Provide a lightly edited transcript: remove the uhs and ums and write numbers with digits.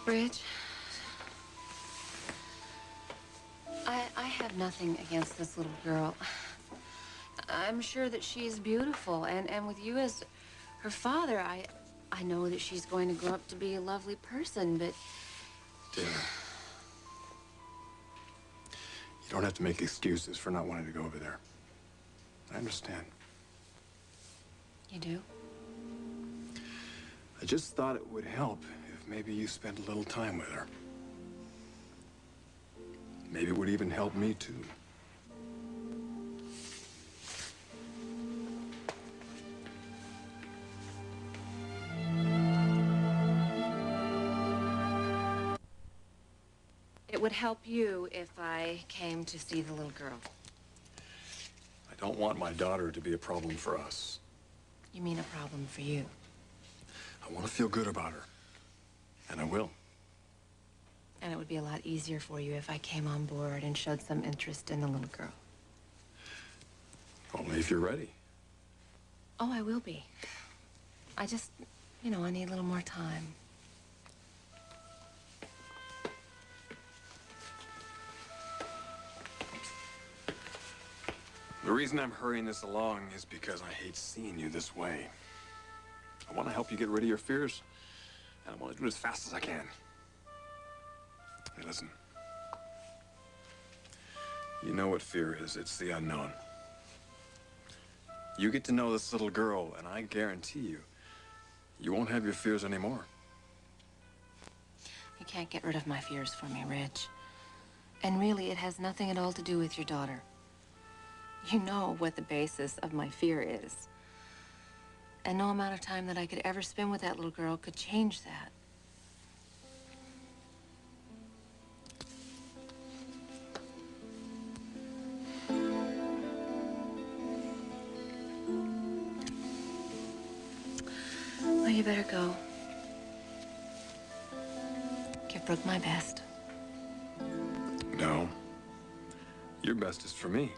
Bridge, I have nothing against this little girl. I'm sure that she's beautiful, and with you as her father, I know that she's going to grow up to be a lovely person, but... Dana, you don't have to make excuses for not wanting to go over there. I understand. You do? I just thought it would help if maybe you spent a little time with her. Maybe it would even help me, too. It would help you if I came to see the little girl. I don't want my daughter to be a problem for us. You mean a problem for you? I want to feel good about her. And I will. And it would be a lot easier for you if I came on board and showed some interest in the little girl. Only if you're ready. Oh, I will be. I just, I need a little more time. The reason I'm hurrying this along is because I hate seeing you this way. I want to help you get rid of your fears, and I want to do it as fast as I can. Hey, listen. You know what fear is. It's the unknown. You get to know this little girl, and I guarantee you, you won't have your fears anymore. You can't get rid of my fears for me, Rich. And really, it has nothing at all to do with your daughter. You know what the basis of my fear is. And no amount of time that I could ever spend with that little girl could change that. Well, you better go. Give Brooke my best. No. Your best is for me.